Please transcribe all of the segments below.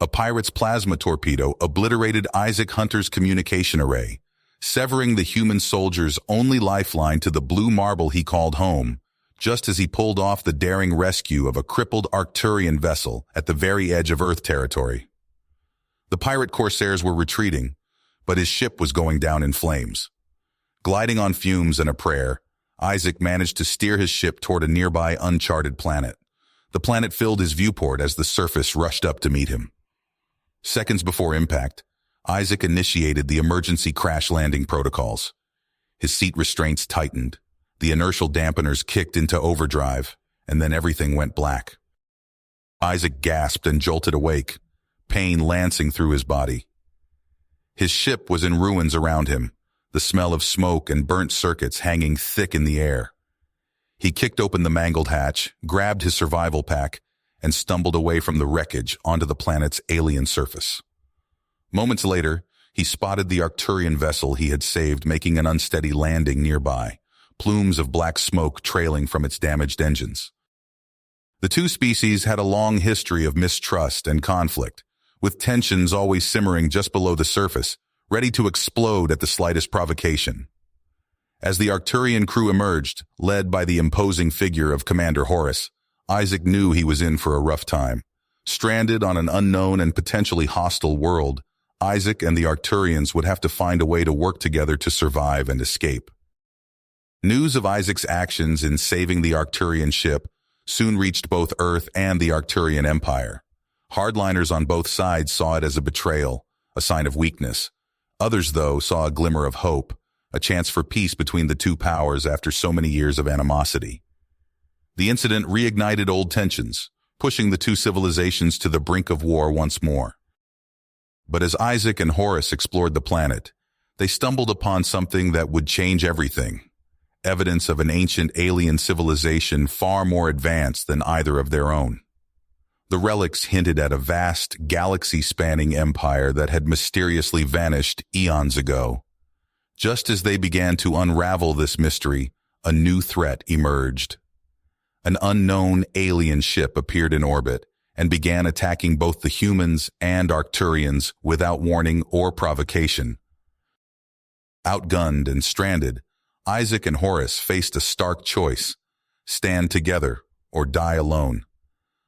A pirate's plasma torpedo obliterated Isaac Hunter's communication array, severing the human soldier's only lifeline to the blue marble he called home, just as he pulled off the daring rescue of a crippled Arcturian vessel at the very edge of Earth territory. The pirate corsairs were retreating, but his ship was going down in flames. Gliding on fumes and a prayer, Isaac managed to steer his ship toward a nearby uncharted planet. The planet filled his viewport as the surface rushed up to meet him. Seconds before impact, Isaac initiated the emergency crash landing protocols. His seat restraints tightened, the inertial dampeners kicked into overdrive, and then everything went black. Isaac gasped and jolted awake, pain lancing through his body. His ship was in ruins around him, the smell of smoke and burnt circuits hanging thick in the air. He kicked open the mangled hatch, grabbed his survival pack, and stumbled away from the wreckage onto the planet's alien surface. Moments later, he spotted the Arcturian vessel he had saved making an unsteady landing nearby, plumes of black smoke trailing from its damaged engines. The two species had a long history of mistrust and conflict, with tensions always simmering just below the surface, ready to explode at the slightest provocation. As the Arcturian crew emerged, led by the imposing figure of Commander Horus, Isaac knew he was in for a rough time. Stranded on an unknown and potentially hostile world, Isaac and the Arcturians would have to find a way to work together to survive and escape. News of Isaac's actions in saving the Arcturian ship soon reached both Earth and the Arcturian Empire. Hardliners on both sides saw it as a betrayal, a sign of weakness. Others, though, saw a glimmer of hope, a chance for peace between the two powers after so many years of animosity. The incident reignited old tensions, pushing the two civilizations to the brink of war once more. But as Isaac and Horus explored the planet, they stumbled upon something that would change everything. Evidence of an ancient alien civilization far more advanced than either of their own. The relics hinted at a vast, galaxy-spanning empire that had mysteriously vanished eons ago. Just as they began to unravel this mystery, a new threat emerged. An unknown alien ship appeared in orbit and began attacking both the humans and Arcturians without warning or provocation. Outgunned and stranded, Isaac and Horus faced a stark choice: stand together or die alone.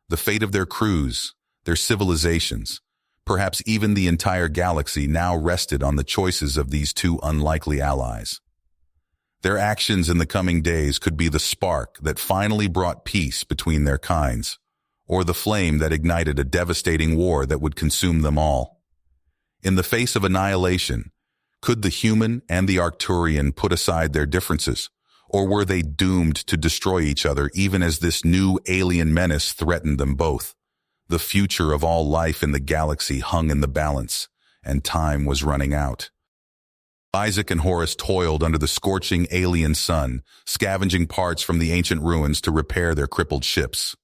The fate of their crews, their civilizations, perhaps even the entire galaxy now rested on the choices of these two unlikely allies. Their actions in the coming days could be the spark that finally brought peace between their kinds, or the flame that ignited a devastating war that would consume them all. In the face of annihilation, could the human and the Arcturian put aside their differences, or were they doomed to destroy each other even as this new alien menace threatened them both? The future of all life in the galaxy hung in the balance, and time was running out. Isaac and Horus toiled under the scorching alien sun, scavenging parts from the ancient ruins to repair their crippled ships.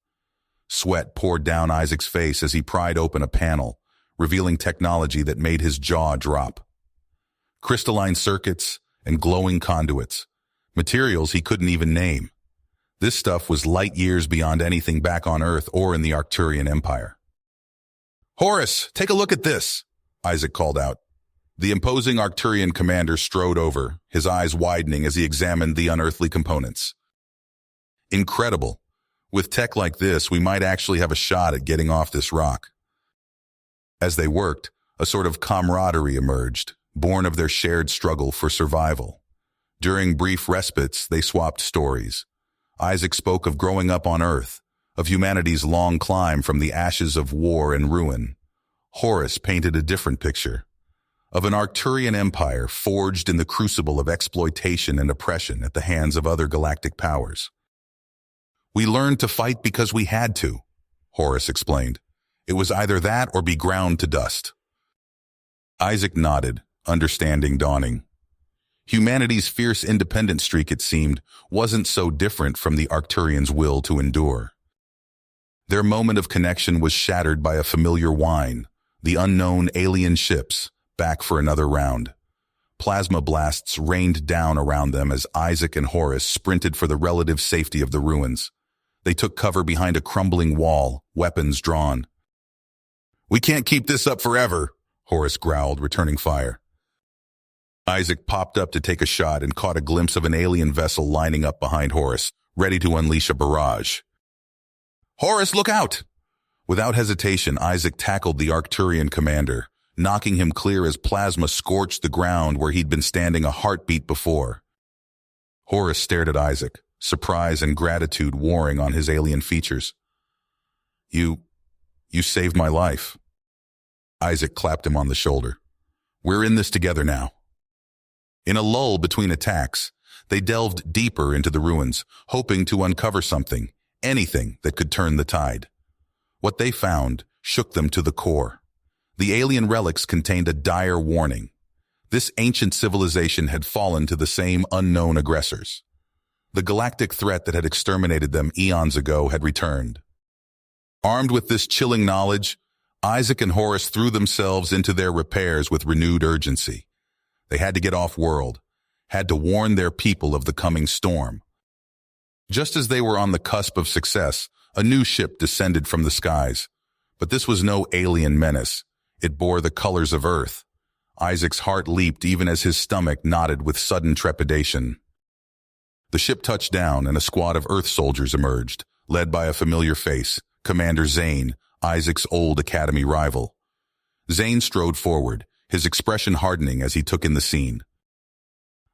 Sweat poured down Isaac's face as he pried open a panel, revealing technology that made his jaw drop. Crystalline circuits and glowing conduits, materials he couldn't even name. This stuff was light years beyond anything back on Earth or in the Arcturian Empire. "Horus, take a look at this," Isaac called out. The imposing Arcturian commander strode over, his eyes widening as he examined the unearthly components. "Incredible. With tech like this, we might actually have a shot at getting off this rock." As they worked, a sort of camaraderie emerged, born of their shared struggle for survival. During brief respites, they swapped stories. Isaac spoke of growing up on Earth, of humanity's long climb from the ashes of war and ruin. Horus painted a different picture, of an Arcturian empire forged in the crucible of exploitation and oppression at the hands of other galactic powers. "We learned to fight because we had to," Horus explained. "It was either that or be ground to dust." Isaac nodded, understanding dawning. Humanity's fierce independent streak, it seemed, wasn't so different from the Arcturians' will to endure. Their moment of connection was shattered by a familiar whine, the unknown alien ships, back for another round. Plasma blasts rained down around them as Isaac and Horus sprinted for the relative safety of the ruins. They took cover behind a crumbling wall, weapons drawn. We can't keep this up forever, Horus growled, returning fire. Isaac popped up to take a shot and caught a glimpse of an alien vessel lining up behind Horus, ready to unleash a barrage. Horus, look out! Without hesitation, Isaac tackled the Arcturian commander, knocking him clear as plasma scorched the ground where he'd been standing a heartbeat before. Horus stared at Isaac, surprise and gratitude warring on his alien features. You saved my life. Isaac clapped him on the shoulder. We're in this together now. In a lull between attacks, they delved deeper into the ruins, hoping to uncover something, anything that could turn the tide. What they found shook them to the core. The alien relics contained a dire warning. This ancient civilization had fallen to the same unknown aggressors. The galactic threat that had exterminated them eons ago had returned. Armed with this chilling knowledge, Isaac and Horus threw themselves into their repairs with renewed urgency. They had to get off-world, had to warn their people of the coming storm. Just as they were on the cusp of success, a new ship descended from the skies. But this was no alien menace. It bore the colors of Earth. Isaac's heart leaped even as his stomach knotted with sudden trepidation. The ship touched down and a squad of Earth soldiers emerged, led by a familiar face, Commander Zane, Isaac's old academy rival. Zane strode forward, his expression hardening as he took in the scene.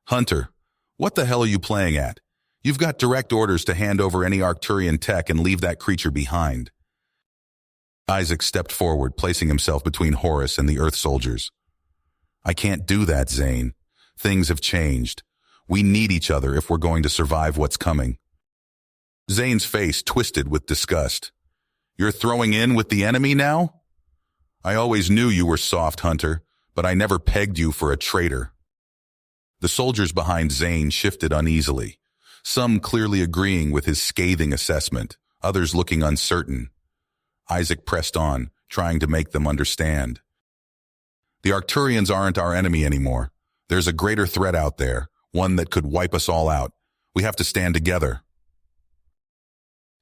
Hunter, what the hell are you playing at? You've got direct orders to hand over any Arcturian tech and leave that creature behind. Isaac stepped forward, placing himself between Horus and the Earth soldiers. I can't do that, Zane. Things have changed. We need each other if we're going to survive what's coming. Zane's face twisted with disgust. You're throwing in with the enemy now? I always knew you were soft, Hunter, but I never pegged you for a traitor. The soldiers behind Zane shifted uneasily, some clearly agreeing with his scathing assessment, others looking uncertain. Isaac pressed on, trying to make them understand. The Arcturians aren't our enemy anymore. There's a greater threat out there, one that could wipe us all out. We have to stand together.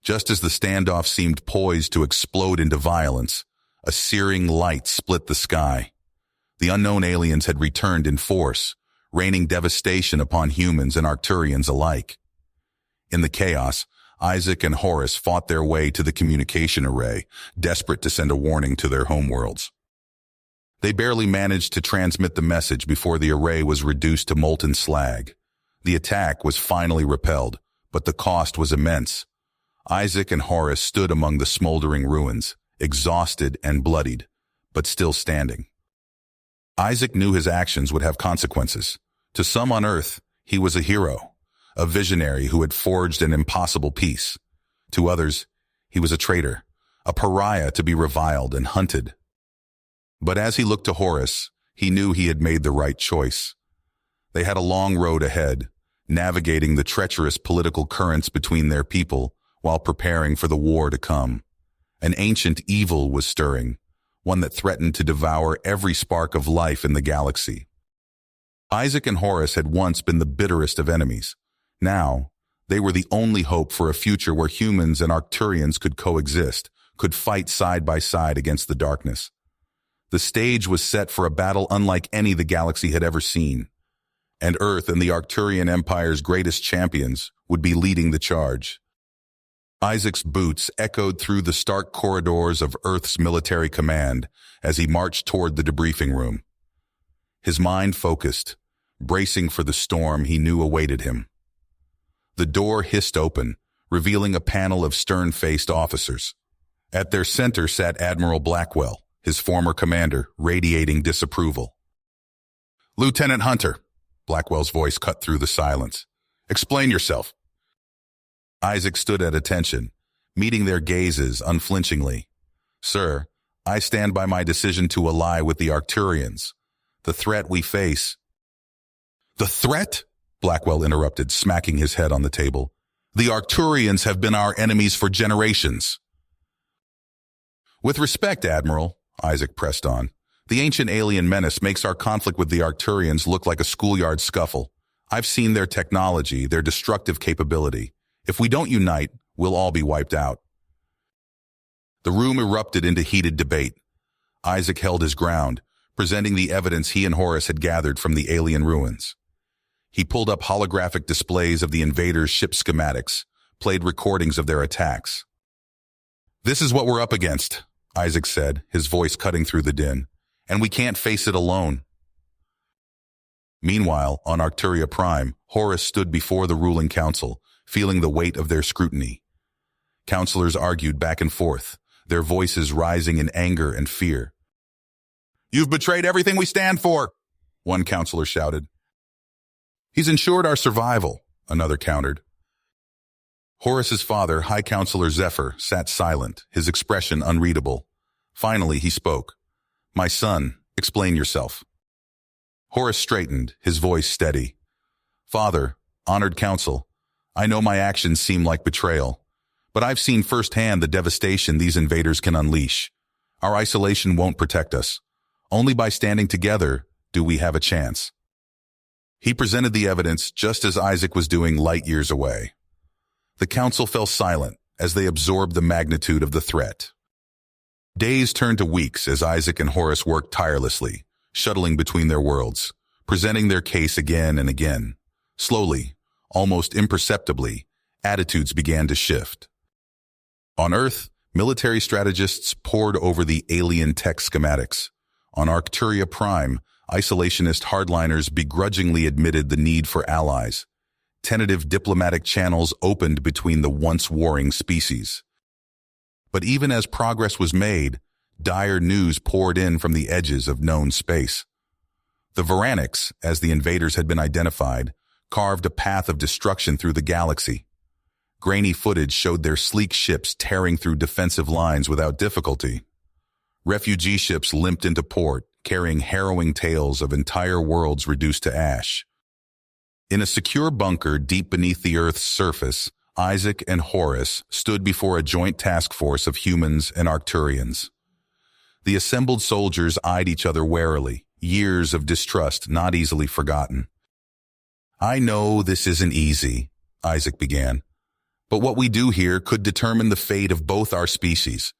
Just as the standoff seemed poised to explode into violence, a searing light split the sky. The unknown aliens had returned in force, raining devastation upon humans and Arcturians alike. In the chaos, Isaac and Horus fought their way to the communication array, desperate to send a warning to their homeworlds. They barely managed to transmit the message before the array was reduced to molten slag. The attack was finally repelled, but the cost was immense. Isaac and Horus stood among the smoldering ruins, exhausted and bloodied, but still standing. Isaac knew his actions would have consequences. To some on Earth, he was a hero, a visionary who had forged an impossible peace. To others, he was a traitor, a pariah to be reviled and hunted. But as he looked to Horus, he knew he had made the right choice. They had a long road ahead, navigating the treacherous political currents between their people while preparing for the war to come. An ancient evil was stirring, one that threatened to devour every spark of life in the galaxy. Isaac and Horus had once been the bitterest of enemies. Now, they were the only hope for a future where humans and Arcturians could coexist, could fight side by side against the darkness. The stage was set for a battle unlike any the galaxy had ever seen, and Earth and the Arcturian Empire's greatest champions would be leading the charge. Isaac's boots echoed through the stark corridors of Earth's military command as he marched toward the debriefing room. His mind focused, bracing for the storm he knew awaited him. The door hissed open, revealing a panel of stern-faced officers. At their center sat Admiral Blackwell, his former commander, radiating disapproval. "Lieutenant Hunter," Blackwell's voice cut through the silence. "Explain yourself." Isaac stood at attention, meeting their gazes unflinchingly. "Sir, I stand by my decision to ally with the Arcturians. The threat we face—" "The threat?" Blackwell interrupted, smacking his head on the table. "The Arcturians have been our enemies for generations." "With respect, Admiral," Isaac pressed on, "the ancient alien menace makes our conflict with the Arcturians look like a schoolyard scuffle. I've seen their technology, their destructive capability. If we don't unite, we'll all be wiped out." The room erupted into heated debate. Isaac held his ground, presenting the evidence he and Horus had gathered from the alien ruins. He pulled up holographic displays of the invaders' ship schematics, played recordings of their attacks. "This is what we're up against," Isaac said, his voice cutting through the din, "and we can't face it alone." Meanwhile, on Arcturia Prime, Horus stood before the ruling council, feeling the weight of their scrutiny. Counselors argued back and forth, their voices rising in anger and fear. "You've betrayed everything we stand for," one counselor shouted. "He's ensured our survival," another countered. Horus's father, High Counselor Zephyr, sat silent, his expression unreadable. Finally, he spoke. "My son, explain yourself." Horus straightened, his voice steady. "Father, honored council, I know my actions seem like betrayal, but I've seen firsthand the devastation these invaders can unleash. Our isolation won't protect us. Only by standing together do we have a chance." He presented the evidence just as Isaac was doing light years away. The council fell silent as they absorbed the magnitude of the threat. Days turned to weeks as Isaac and Horus worked tirelessly, shuttling between their worlds, presenting their case again and again. Slowly, almost imperceptibly, attitudes began to shift. On Earth, military strategists pored over the alien tech schematics. On Arcturia Prime, isolationist hardliners begrudgingly admitted the need for allies. Tentative diplomatic channels opened between the once warring species. But even as progress was made, dire news poured in from the edges of known space. The Varanics, as the invaders had been identified, carved a path of destruction through the galaxy. Grainy footage showed their sleek ships tearing through defensive lines without difficulty. Refugee ships limped into port, carrying harrowing tales of entire worlds reduced to ash. In a secure bunker deep beneath the Earth's surface, Isaac and Horus stood before a joint task force of humans and Arcturians. The assembled soldiers eyed each other warily, years of distrust not easily forgotten. "I know this isn't easy," Isaac began, "but what we do here could determine the fate of both our species."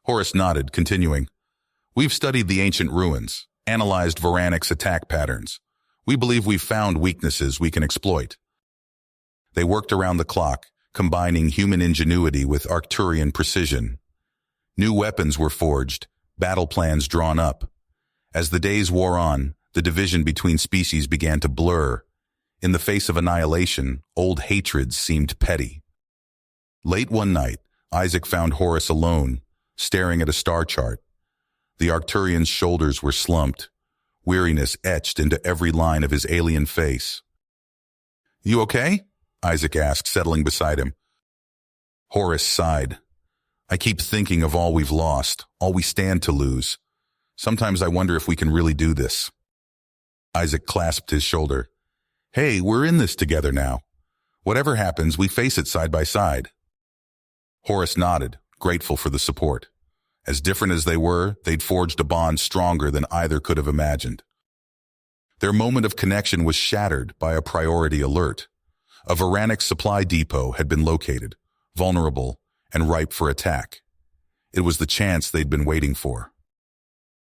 Horus nodded, continuing, "We've studied the ancient ruins, analyzed Varanic's attack patterns. We believe we've found weaknesses we can exploit." They worked around the clock, combining human ingenuity with Arcturian precision. New weapons were forged, battle plans drawn up. As the days wore on, the division between species began to blur. In the face of annihilation, old hatreds seemed petty. Late one night, Isaac found Horus alone, staring at a star chart. The Arcturian's shoulders were slumped, weariness etched into every line of his alien face. "You okay?" Isaac asked, settling beside him. Horus sighed. "I keep thinking of all we've lost, all we stand to lose. Sometimes I wonder if we can really do this." Isaac clasped his shoulder. "Hey, we're in this together now. Whatever happens, we face it side by side." Horus nodded, grateful for the support. As different as they were, they'd forged a bond stronger than either could have imagined. Their moment of connection was shattered by a priority alert. A Varanic supply depot had been located, vulnerable and ripe for attack. It was the chance they'd been waiting for.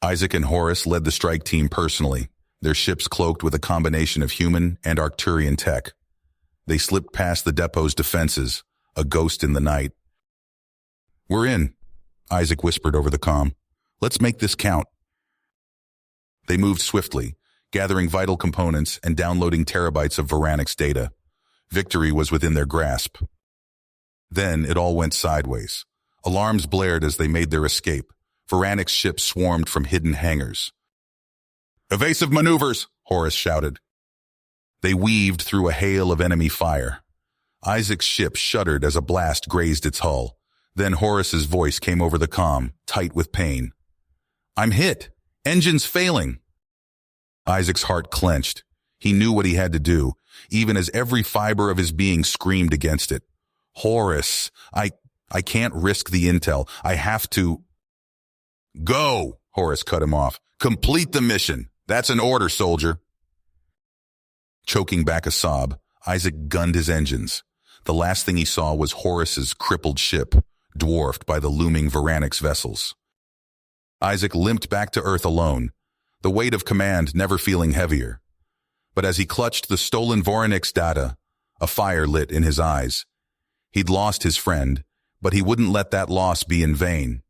Isaac and Horus led the strike team personally, their ships cloaked with a combination of human and Arcturian tech. They slipped past the depot's defenses, a ghost in the night. "We're in," Isaac whispered over the comm. "Let's make this count." They moved swiftly, gathering vital components and downloading terabytes of Varanic's data. Victory was within their grasp. Then it all went sideways. Alarms blared as they made their escape. Varanic's ships swarmed from hidden hangars. "Evasive maneuvers!" Horus shouted. They weaved through a hail of enemy fire. Isaac's ship shuddered as a blast grazed its hull. Then Horus's voice came over the comm, tight with pain. "I'm hit! Engine's failing!" Isaac's heart clenched. He knew what he had to do, even as every fiber of his being screamed against it. "Horus, I can't risk the intel. I have to—" "Go!" Horus cut him off. "Complete the mission. That's an order, soldier." Choking back a sob, Isaac gunned his engines. The last thing he saw was Horus's crippled ship, dwarfed by the looming Varanic's vessels. Isaac limped back to Earth alone, the weight of command never feeling heavier. But as he clutched the stolen Voronix data, a fire lit in his eyes. He'd lost his friend, but he wouldn't let that loss be in vain.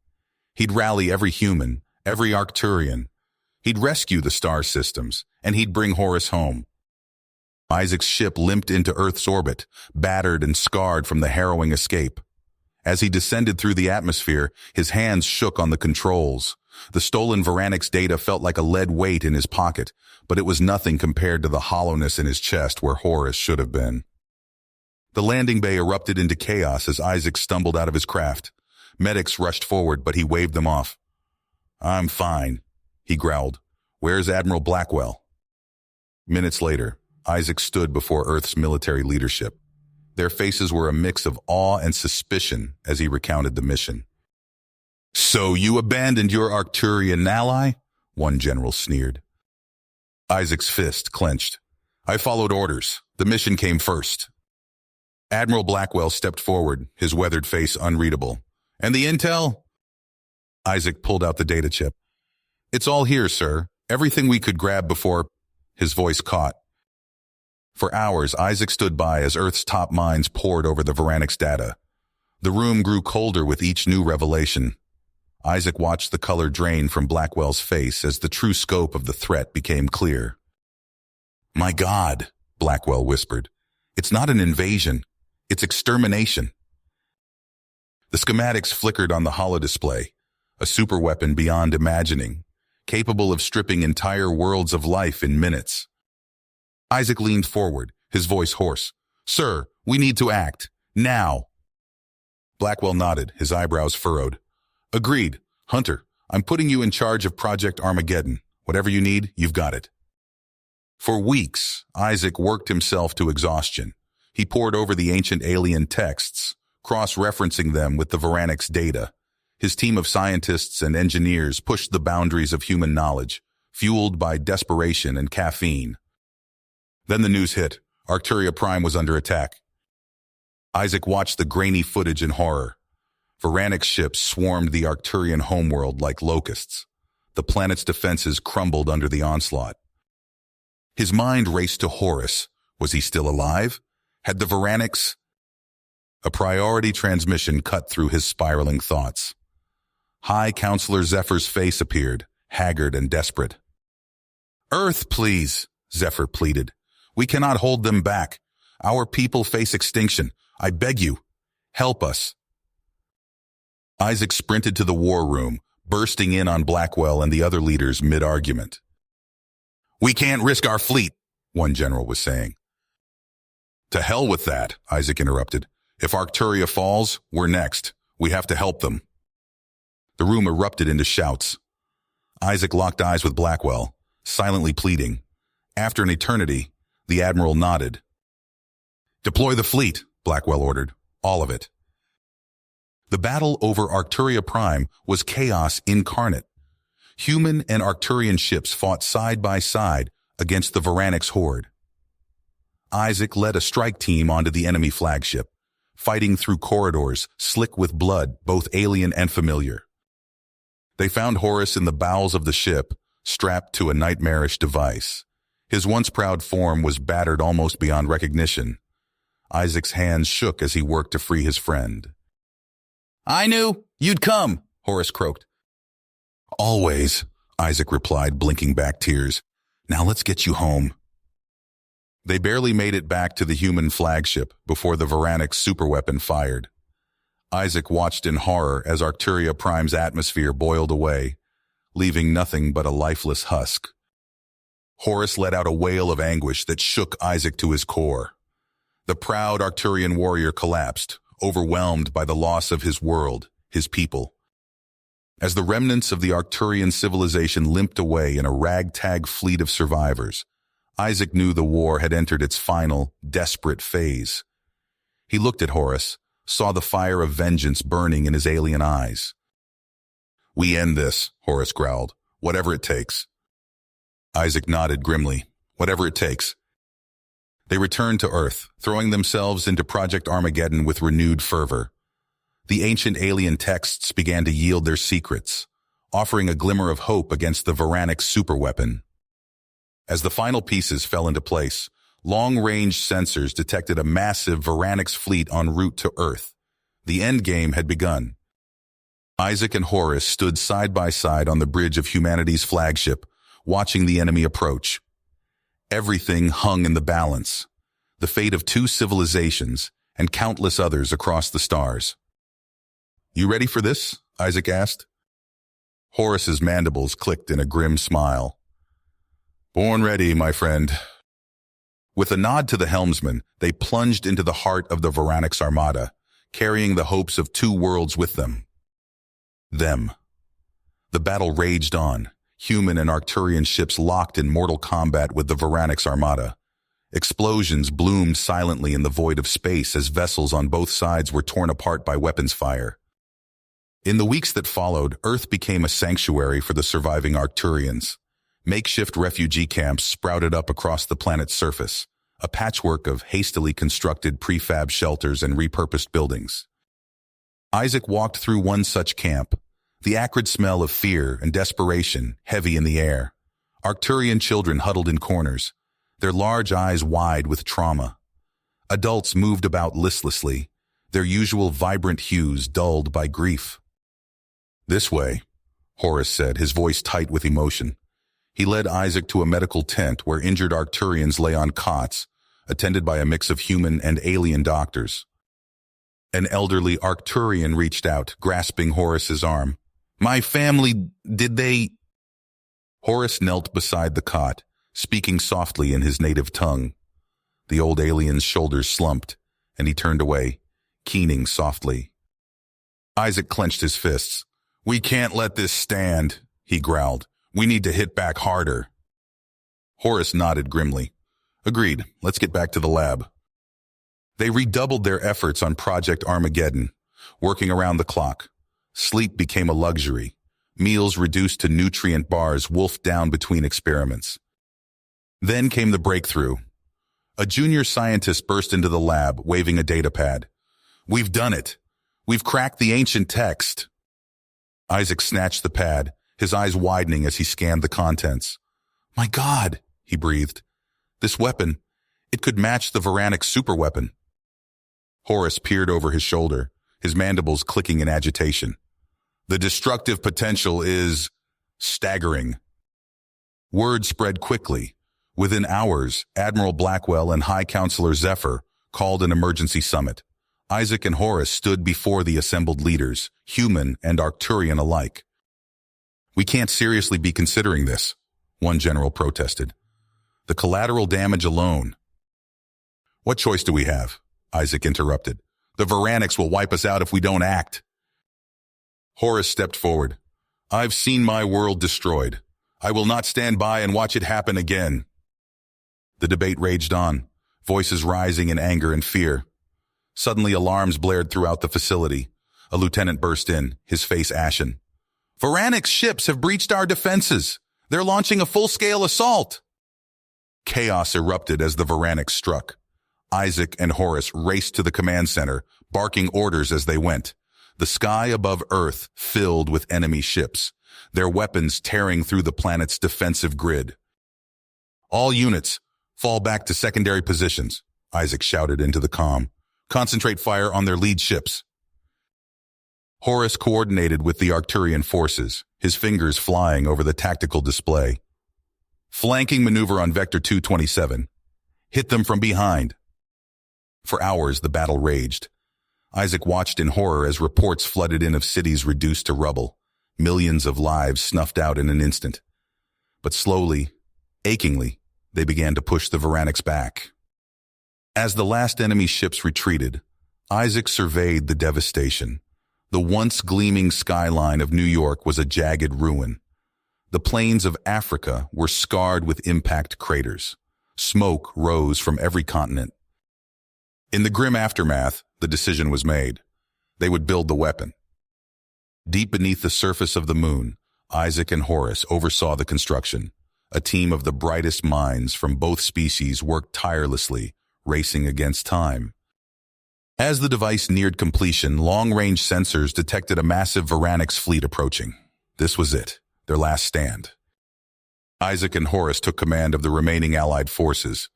He'd rally every human, every Arcturian. He'd rescue the star systems, and he'd bring Horus home. Isaac's ship limped into Earth's orbit, battered and scarred from the harrowing escape. As he descended through the atmosphere, his hands shook on the controls. The stolen Voronix data felt like a lead weight in his pocket, but it was nothing compared to the hollowness in his chest where Horus should have been. The landing bay erupted into chaos as Isaac stumbled out of his craft. Medics rushed forward, but he waved them off. "I'm fine," he growled. "Where's Admiral Blackwell?" Minutes later, Isaac stood before Earth's military leadership. Their faces were a mix of awe and suspicion as he recounted the mission. "So you abandoned your Arcturian ally?" one general sneered. Isaac's fist clenched. "I followed orders. The mission came first." Admiral Blackwell stepped forward, his weathered face unreadable. "And the intel?" Isaac pulled out the data chip. "It's all here, sir. Everything we could grab before—" His voice caught. For hours, Isaac stood by as Earth's top minds pored over the Voronix data. The room grew colder with each new revelation. Isaac watched the color drain from Blackwell's face as the true scope of the threat became clear. "My God," Blackwell whispered. "It's not an invasion. It's extermination." The schematics flickered on the holodisplay, a superweapon beyond imagining, capable of stripping entire worlds of life in minutes. Isaac leaned forward, his voice hoarse. "Sir, we need to act. Now." Blackwell nodded, his eyebrows furrowed. "Agreed. Hunter, I'm putting you in charge of Project Armageddon. Whatever you need, you've got it." For weeks, Isaac worked himself to exhaustion. He pored over the ancient alien texts, cross-referencing them with the Voronix data. His team of scientists and engineers pushed the boundaries of human knowledge, fueled by desperation and caffeine. Then the news hit. Arcturia Prime was under attack. Isaac watched the grainy footage in horror. Voronix ships swarmed the Arcturian homeworld like locusts. The planet's defenses crumbled under the onslaught. His mind raced to Horus. Was he still alive? Had the Voronix... A priority transmission cut through his spiraling thoughts. High Counselor Zephyr's face appeared, haggard and desperate. "Earth, please," Zephyr pleaded. "We cannot hold them back. Our people face extinction. I beg you, help us." Isaac sprinted to the war room, bursting in on Blackwell and the other leaders mid-argument. "We can't risk our fleet," one general was saying. "To hell with that," Isaac interrupted. "If Arcturia falls, we're next. We have to help them." The room erupted into shouts. Isaac locked eyes with Blackwell, silently pleading. After an eternity, the Admiral nodded. "Deploy the fleet," Blackwell ordered. "All of it." The battle over Arcturia Prime was chaos incarnate. Human and Arcturian ships fought side by side against the Voronix horde. Isaac led a strike team onto the enemy flagship, fighting through corridors slick with blood, both alien and familiar. They found Horus in the bowels of the ship, strapped to a nightmarish device. His once proud form was battered almost beyond recognition. Isaac's hands shook as he worked to free his friend. "I knew you'd come," Horus croaked. "Always," Isaac replied, blinking back tears. "Now let's get you home." They barely made it back to the human flagship before the Voronix superweapon fired. Isaac watched in horror as Arcturia Prime's atmosphere boiled away, leaving nothing but a lifeless husk. Horus let out a wail of anguish that shook Isaac to his core. The proud Arcturian warrior collapsed, overwhelmed by the loss of his world, his people. As the remnants of the Arcturian civilization limped away in a ragtag fleet of survivors, Isaac knew the war had entered its final, desperate phase. He looked at Horus, saw the fire of vengeance burning in his alien eyes. "We end this," Horus growled. "Whatever it takes." Isaac nodded grimly. "Whatever it takes." They returned to Earth, throwing themselves into Project Armageddon with renewed fervor. The ancient alien texts began to yield their secrets. offering a glimmer of hope against the Varanix superweapon. As the final pieces fell into place, long-range sensors detected a massive Varanix fleet en route to Earth. The endgame had begun. Isaac and Horus stood side by side on the bridge of humanity's flagship, watching the enemy approach. Everything hung in the balance. The fate of 2 civilizations and countless others across the stars. "You ready for this?" Isaac asked. Horus's mandibles clicked in a grim smile. "Born ready, my friend." With a nod to the helmsman, they plunged into the heart of the Varanix armada, carrying the hopes of 2 worlds with them. The battle raged on, human and Arcturian ships locked in mortal combat with the Varanix armada. Explosions bloomed silently in the void of space as vessels on both sides were torn apart by weapons fire. In the weeks that followed, Earth became a sanctuary for the surviving Arcturians. Makeshift refugee camps sprouted up across the planet's surface, a patchwork of hastily constructed prefab shelters and repurposed buildings. Isaac walked through one such camp, the acrid smell of fear and desperation heavy in the air. Arcturian children huddled in corners, their large eyes wide with trauma. Adults moved about listlessly, their usual vibrant hues dulled by grief. "This way," Horus said, his voice tight with emotion. He led Isaac to a medical tent where injured Arcturians lay on cots, attended by a mix of human and alien doctors. An elderly Arcturian reached out, grasping Horus's arm. "My family, did they—" Horus knelt beside the cot, speaking softly in his native tongue. The old alien's shoulders slumped, and he turned away, keening softly. Isaac clenched his fists. "We can't let this stand," he growled. "We need to hit back harder." Horus nodded grimly. "Agreed. Let's get back to the lab." They redoubled their efforts on Project Armageddon, working around the clock. Sleep became a luxury, meals reduced to nutrient bars wolfed down between experiments. Then came the breakthrough. A junior scientist burst into the lab, waving a data pad. "We've done it. We've cracked the ancient text." Isaac snatched the pad, his eyes widening as he scanned the contents. "My God," he breathed. "This weapon, it could match the Varanix superweapon." Horus peered over his shoulder, his mandibles clicking in agitation. "The destructive potential is staggering." Word spread quickly. Within hours, Admiral Blackwell and High Counselor Zephyr called an emergency summit. Isaac and Horus stood before the assembled leaders, human and Arcturian alike. "We can't seriously be considering this," one general protested. "The collateral damage alone." "What choice do we have?" Isaac interrupted. "The Varanix will wipe us out if we don't act." Horus stepped forward. "I've seen my world destroyed. I will not stand by and watch it happen again." The debate raged on, voices rising in anger and fear. Suddenly alarms blared throughout the facility. A lieutenant burst in, his face ashen. "Varanix ships have breached our defenses. They're launching a full-scale assault." Chaos erupted as the Varanix struck. Isaac and Horus raced to the command center, barking orders as they went. The sky above Earth filled with enemy ships, their weapons tearing through the planet's defensive grid. "All units, fall back to secondary positions," Isaac shouted into the comm. "Concentrate fire on their lead ships." Horus coordinated with the Arcturian forces, his fingers flying over the tactical display. "Flanking maneuver on Vector 227. Hit them from behind." For hours, the battle raged. Isaac watched in horror as reports flooded in of cities reduced to rubble, millions of lives snuffed out in an instant. But slowly, achingly, they began to push the Varanix back. As the last enemy ships retreated, Isaac surveyed the devastation. The once gleaming skyline of New York was a jagged ruin. The plains of Africa were scarred with impact craters. Smoke rose from every continent. In the grim aftermath, the decision was made. They would build the weapon. Deep beneath the surface of the moon, Isaac and Horus oversaw the construction. A team of the brightest minds from both species worked tirelessly, racing against time. As the device neared completion, long-range sensors detected a massive Varanix fleet approaching. This was it, their last stand. Isaac and Horus took command of the remaining Allied forces.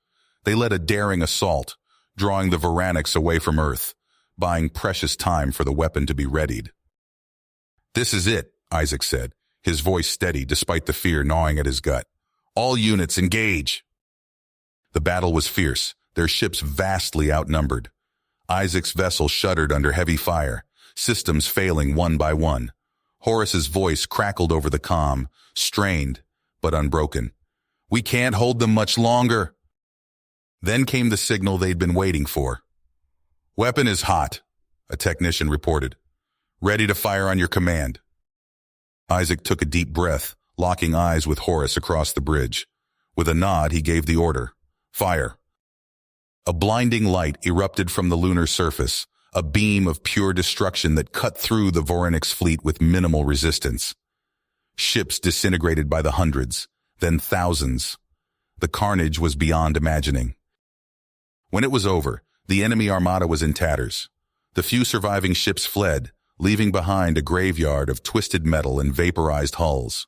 They led a daring assault, drawing the Varanics away from Earth, buying precious time for the weapon to be readied. "This is it," Isaac said, his voice steady despite the fear gnawing at his gut. "All units engage." The battle was fierce, their ships vastly outnumbered. Isaac's vessel shuddered under heavy fire, systems failing one by one. Horus's voice crackled over the comm, strained but unbroken. "We can't hold them much longer." Then came the signal they'd been waiting for. "Weapon is hot," a technician reported. "Ready to fire on your command." Isaac took a deep breath, locking eyes with Horus across the bridge. With a nod, he gave the order. "Fire." A blinding light erupted from the lunar surface, a beam of pure destruction that cut through the Vorinic's fleet with minimal resistance. Ships disintegrated by the hundreds, then thousands. The carnage was beyond imagining. When it was over, the enemy armada was in tatters. The few surviving ships fled, leaving behind a graveyard of twisted metal and vaporized hulls.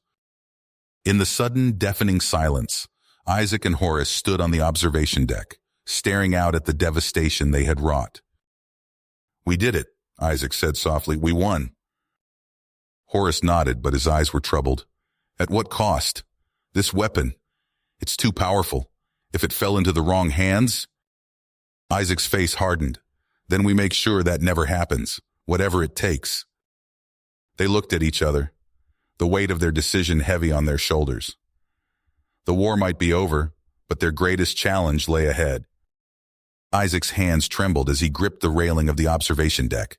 In the sudden, deafening silence, Isaac and Horus stood on the observation deck, staring out at the devastation they had wrought. "We did it," Isaac said softly. "We won." Horus nodded, but his eyes were troubled. "At what cost? This weapon, it's too powerful. If it fell into the wrong hands..." Isaac's face hardened. "Then we make sure that never happens, whatever it takes." They looked at each other, the weight of their decision heavy on their shoulders. The war might be over, but their greatest challenge lay ahead. Isaac's hands trembled as he gripped the railing of the observation deck.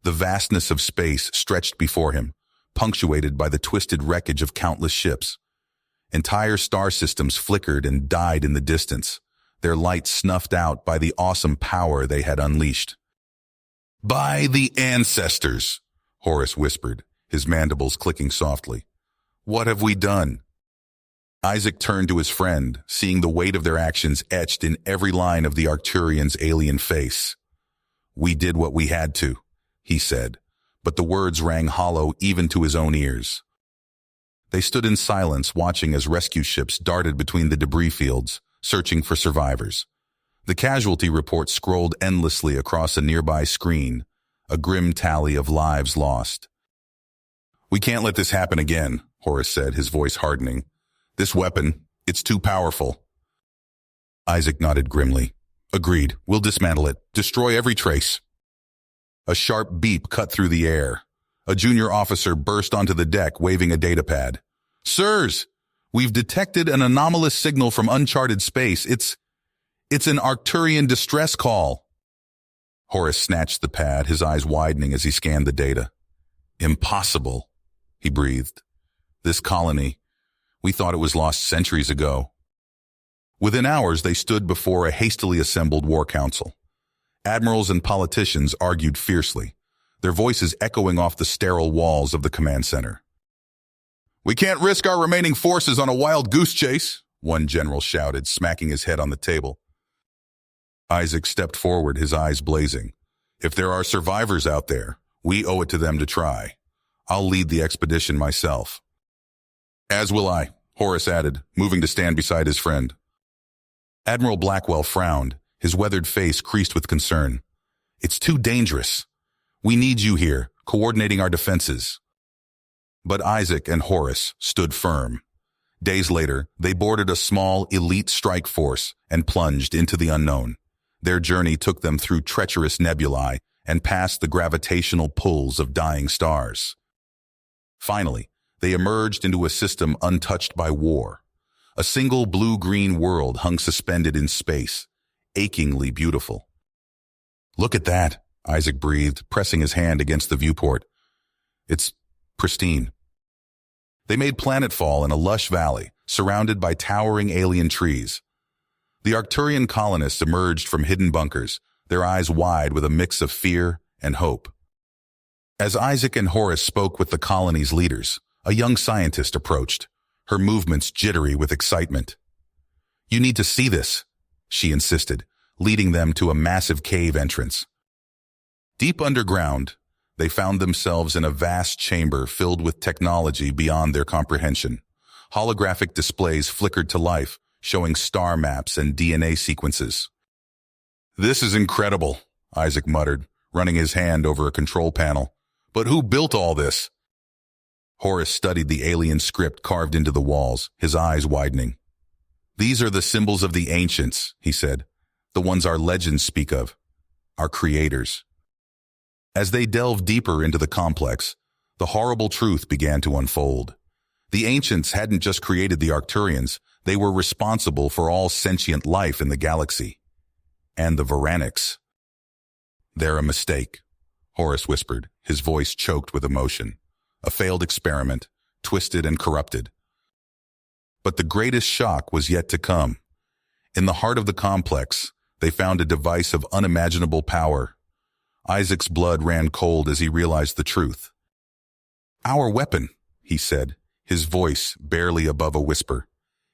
The vastness of space stretched before him, punctuated by the twisted wreckage of countless ships. Entire star systems flickered and died in the distance, their light snuffed out by the awesome power they had unleashed. "By the ancestors," Horus whispered, his mandibles clicking softly. "What have we done?" Isaac turned to his friend, seeing the weight of their actions etched in every line of the Arcturian's alien face. "We did what we had to," he said, but the words rang hollow even to his own ears. They stood in silence, watching as rescue ships darted between the debris fields, searching for survivors. The casualty report scrolled endlessly across a nearby screen, a grim tally of lives lost. "We can't let this happen again," Horus said, his voice hardening. "This weapon, it's too powerful." Isaac nodded grimly. "Agreed. We'll dismantle it. Destroy every trace." A sharp beep cut through the air. A junior officer burst onto the deck, waving a datapad. "Sirs, we've detected an anomalous signal from uncharted space. It's an Arcturian distress call." Horus snatched the pad, his eyes widening as he scanned the data. "Impossible," he breathed. "This colony, we thought it was lost centuries ago." Within hours, they stood before a hastily assembled war council. Admirals and politicians argued fiercely, their voices echoing off the sterile walls of the command center. "We can't risk our remaining forces on a wild goose chase," one general shouted, smacking his head on the table. Isaac stepped forward, his eyes blazing. "If there are survivors out there, we owe it to them to try. I'll lead the expedition myself." "As will I," Horus added, moving to stand beside his friend. Admiral Blackwell frowned, his weathered face creased with concern. "It's too dangerous. We need you here, coordinating our defenses." But Isaac and Horus stood firm. Days later, they boarded a small, elite strike force and plunged into the unknown. Their journey took them through treacherous nebulae and past the gravitational pulls of dying stars. Finally, they emerged into a system untouched by war. A single blue-green world hung suspended in space, achingly beautiful. "Look at that," Isaac breathed, pressing his hand against the viewport. "It's pristine." They made planetfall in a lush valley, surrounded by towering alien trees. The Arcturian colonists emerged from hidden bunkers, their eyes wide with a mix of fear and hope. As Isaac and Horus spoke with the colony's leaders, a young scientist approached, her movements jittery with excitement. "You need to see this," she insisted, leading them to a massive cave entrance. Deep underground, They found themselves in a vast chamber filled with technology beyond their comprehension. Holographic displays flickered to life, showing star maps and DNA sequences. "This is incredible," Isaac muttered, running his hand over a control panel. "But who built all this?" Horace studied the alien script carved into the walls, his eyes widening. "These are the symbols of the ancients," he said, "the ones our legends speak of, our creators." As they delved deeper into the complex, the horrible truth began to unfold. The ancients hadn't just created the Arcturians, they were responsible for all sentient life in the galaxy. And the Varanics. "They're a mistake," Horace whispered, his voice choked with emotion. "A failed experiment, twisted and corrupted." But the greatest shock was yet to come. In the heart of the complex, they found a device of unimaginable power. Isaac's blood ran cold as he realized the truth. "Our weapon," he said, his voice barely above a whisper.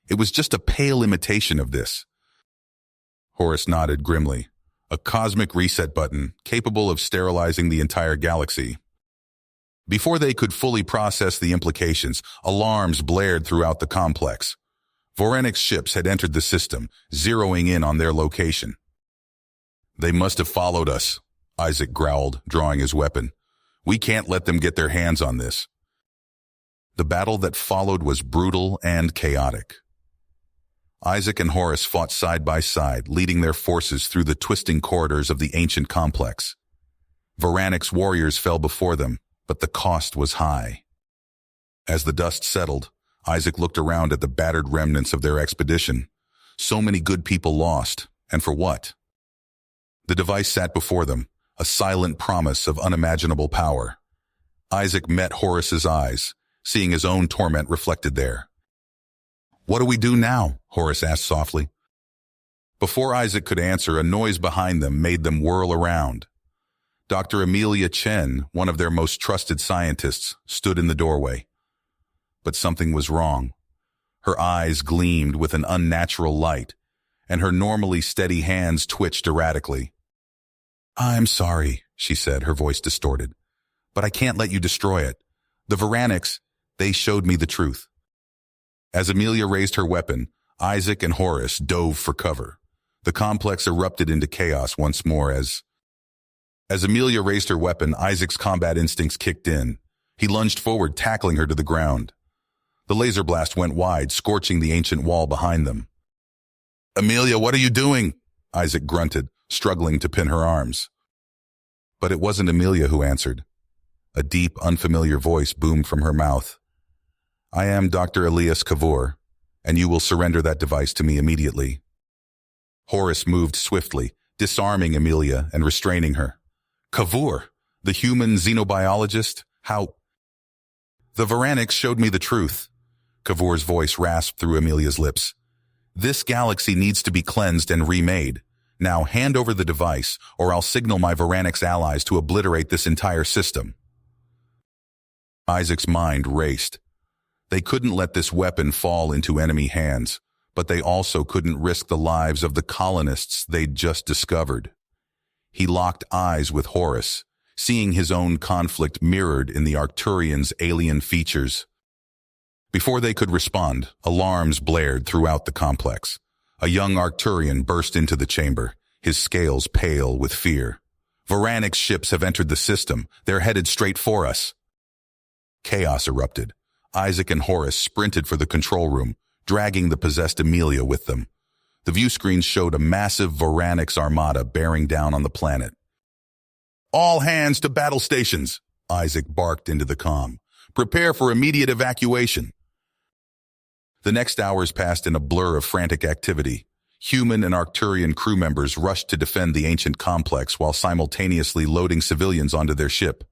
"It was just a pale imitation of this." Horace nodded grimly. "A cosmic reset button, capable of sterilizing the entire galaxy." Before they could fully process the implications, alarms blared throughout the complex. Voranic's ships had entered the system, zeroing in on their location. "They must have followed us," Isaac growled, drawing his weapon. "We can't let them get their hands on this." The battle that followed was brutal and chaotic. Isaac and Horace fought side by side, leading their forces through the twisting corridors of the ancient complex. Voranic's warriors fell before them, but the cost was high. As the dust settled, Isaac looked around at the battered remnants of their expedition. So many good people lost, and for what? The device sat before them, a silent promise of unimaginable power. Isaac met Horace's eyes, seeing his own torment reflected there. "What do we do now?" Horace asked softly. Before Isaac could answer, a noise behind them made them whirl around. Dr. Amelia Chen, one of their most trusted scientists, stood in the doorway. But something was wrong. Her eyes gleamed with an unnatural light, and her normally steady hands twitched erratically. "I'm sorry," she said, her voice distorted, "but I can't let you destroy it. The Varanics, they showed me the truth." As Amelia raised her weapon, Isaac and Horace dove for cover. The complex erupted into chaos once more as Amelia raised her weapon, Isaac's combat instincts kicked in. He lunged forward, tackling her to the ground. The laser blast went wide, scorching the ancient wall behind them. "Amelia, what are you doing?" Isaac grunted, struggling to pin her arms. But it wasn't Amelia who answered. A deep, unfamiliar voice boomed from her mouth. "I am Dr. Elias Cavour, and you will surrender that device to me immediately." Horace moved swiftly, disarming Amelia and restraining her. "Cavour, the human xenobiologist? How?" "The Varanics showed me the truth." Cavour's voice rasped through Amelia's lips. "This galaxy needs to be cleansed and remade. Now hand over the device, or I'll signal my Varanics allies to obliterate this entire system." Isaac's mind raced. They couldn't let this weapon fall into enemy hands, but they also couldn't risk the lives of the colonists they'd just discovered. He locked eyes with Horace, seeing his own conflict mirrored in the Arcturians' alien features. Before they could respond, alarms blared throughout the complex. A young Arcturian burst into the chamber, his scales pale with fear. "Varanic's ships have entered the system. They're headed straight for us." Chaos erupted. Isaac and Horace sprinted for the control room, dragging the possessed Amelia with them. The view screens showed a massive Varanics armada bearing down on the planet. "All hands to battle stations," Isaac barked into the comm. "Prepare for immediate evacuation." The next hours passed in a blur of frantic activity. Human and Arcturian crew members rushed to defend the ancient complex while simultaneously loading civilians onto their ship.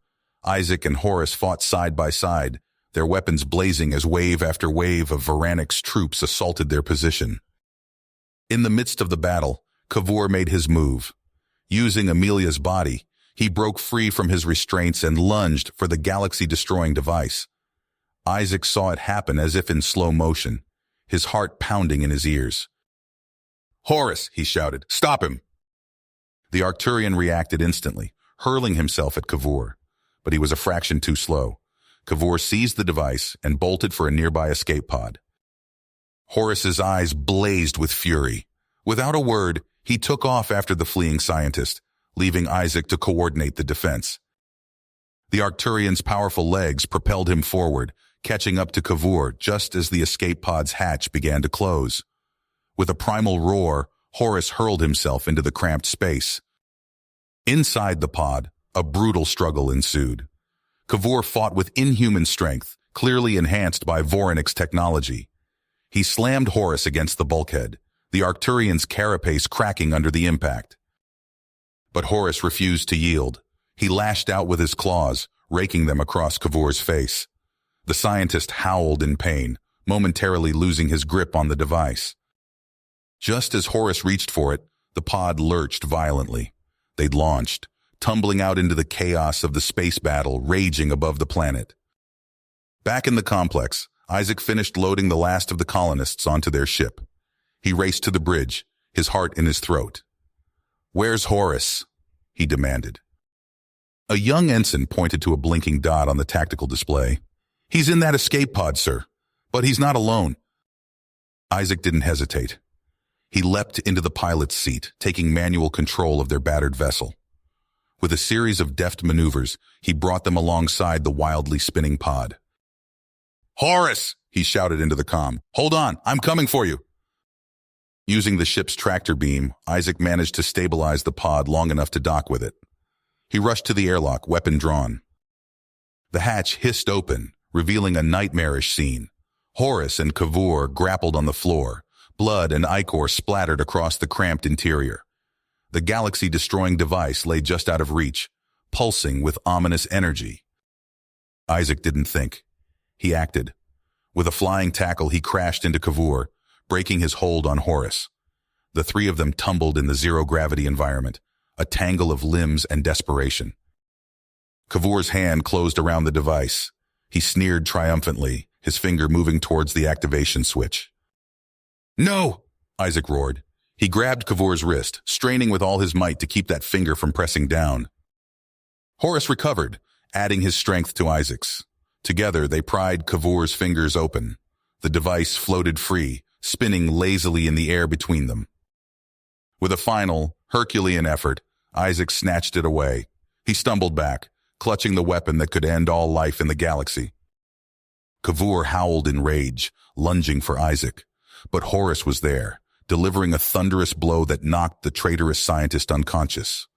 Isaac and Horace fought side by side, their weapons blazing as wave after wave of Varanic's troops assaulted their position. In the midst of the battle, Cavour made his move. Using Amelia's body, he broke free from his restraints and lunged for the galaxy-destroying device. Isaac saw it happen as if in slow motion, his heart pounding in his ears. "Horace," he shouted, "stop him!" The Arcturian reacted instantly, hurling himself at Cavour. but he was a fraction too slow. Cavour seized the device and bolted for a nearby escape pod. Horace's eyes blazed with fury. Without a word, he took off after the fleeing scientist, leaving Isaac to coordinate the defense. The Arcturian's powerful legs propelled him forward, catching up to Cavour just as the escape pod's hatch began to close. With a primal roar, Horace hurled himself into the cramped space. Inside the pod, a brutal struggle ensued. Cavour fought with inhuman strength, clearly enhanced by Vorinc's technology. He slammed Horace against the bulkhead, the Arcturian's carapace cracking under the impact. But Horace refused to yield. He lashed out with his claws, raking them across Cavour's face. The scientist howled in pain, momentarily losing his grip on the device. Just as Horace reached for it, the pod lurched violently. They'd launched, tumbling out into the chaos of the space battle raging above the planet. Back in the complex, Isaac finished loading the last of the colonists onto their ship. He raced to the bridge, his heart in his throat. "Where's Horace?" he demanded. A young ensign pointed to a blinking dot on the tactical display. "He's in that escape pod, sir. But he's not alone." Isaac didn't hesitate. He leapt into the pilot's seat, taking manual control of their battered vessel. With a series of deft maneuvers, he brought them alongside the wildly spinning pod. "Horace!" he shouted into the comm. "Hold on, I'm coming for you." Using the ship's tractor beam, Isaac managed to stabilize the pod long enough to dock with it. He rushed to the airlock, weapon drawn. The hatch hissed open, revealing a nightmarish scene. Horace and Cavour grappled on the floor. Blood and ichor splattered across the cramped interior. The galaxy-destroying device lay just out of reach, pulsing with ominous energy. Isaac didn't think. He acted. With a flying tackle, he crashed into Cavour, breaking his hold on Horace. The three of them tumbled in the zero-gravity environment, a tangle of limbs and desperation. Cavour's hand closed around the device. He sneered triumphantly, his finger moving towards the activation switch. "No!" Isaac roared. He grabbed Cavour's wrist, straining with all his might to keep that finger from pressing down. Horace recovered, adding his strength to Isaac's. Together, they pried Cavour's fingers open. The device floated free, spinning lazily in the air between them. With a final, Herculean effort, Isaac snatched it away. He stumbled back, clutching the weapon that could end all life in the galaxy. Cavour howled in rage, lunging for Isaac. But Horace was there, delivering a thunderous blow that knocked the traitorous scientist unconscious.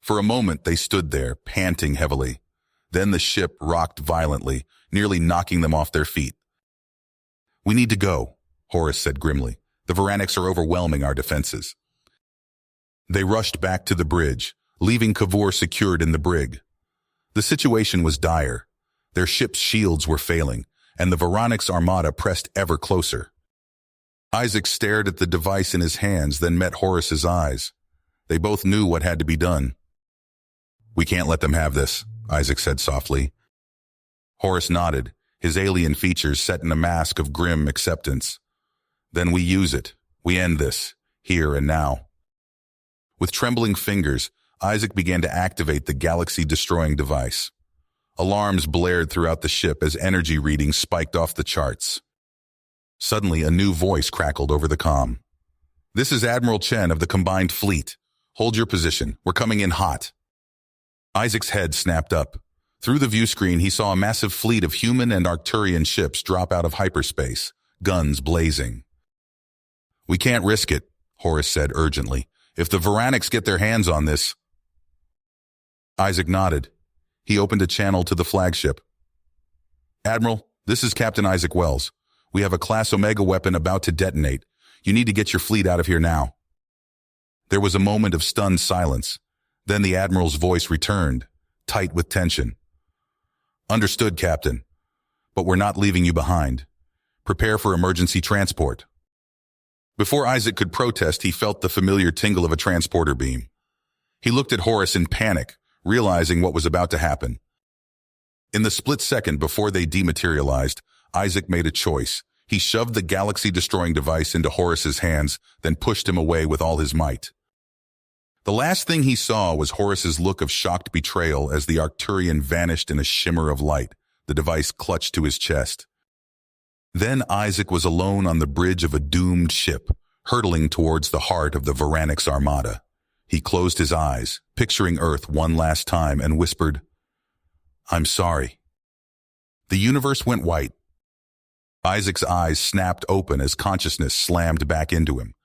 For a moment, they stood there, panting heavily. Then the ship rocked violently, nearly knocking them off their feet. "We need to go," Horace said grimly. "The Vorinc's are overwhelming our defenses." They rushed back to the bridge, leaving Cavour secured in the brig. The situation was dire. Their ship's shields were failing, and the Vorinc's armada pressed ever closer. Isaac stared at the device in his hands, then met Horace's eyes. They both knew what had to be done. "We can't let them have this," Isaac said softly. Horace nodded, his alien features set in a mask of grim acceptance. "Then we use it. We end this, here and now." With trembling fingers, Isaac began to activate the galaxy-destroying device. Alarms blared throughout the ship as energy readings spiked off the charts. Suddenly, a new voice crackled over the comm. "This is Admiral Chen of the Combined Fleet. Hold your position. We're coming in hot." Isaac's head snapped up. Through the view screen, he saw a massive fleet of human and Arcturian ships drop out of hyperspace, guns blazing. "We can't risk it," Horace said urgently. "If the Vorinc's get their hands on this—" Isaac nodded. He opened a channel to the flagship. "Admiral, this is Captain Isaac Wells. We have a Class Omega weapon about to detonate. You need to get your fleet out of here now." There was a moment of stunned silence. Then the Admiral's voice returned, tight with tension. "Understood, Captain. But we're not leaving you behind. Prepare for emergency transport." Before Isaac could protest, he felt the familiar tingle of a transporter beam. He looked at Horace in panic, realizing what was about to happen. In the split second before they dematerialized, Isaac made a choice. He shoved the galaxy-destroying device into Horace's hands, then pushed him away with all his might. The last thing he saw was Horace's look of shocked betrayal as the Arcturian vanished in a shimmer of light, the device clutched to his chest. Then Isaac was alone on the bridge of a doomed ship, hurtling towards the heart of the Varanix armada. He closed his eyes, picturing Earth one last time, and whispered, "I'm sorry." The universe went white. Isaac's eyes snapped open as consciousness slammed back into him.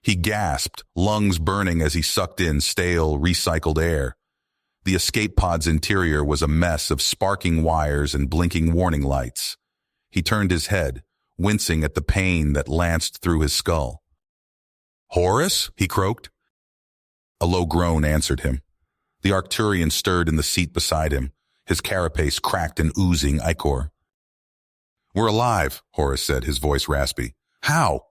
He gasped, lungs burning as he sucked in stale, recycled air. The escape pod's interior was a mess of sparking wires and blinking warning lights. He turned his head, wincing at the pain that lanced through his skull. "Horace?" he croaked. A low groan answered him. The Arcturian stirred in the seat beside him, his carapace cracked and oozing ichor. "We're alive," Horace said, his voice raspy. "How?"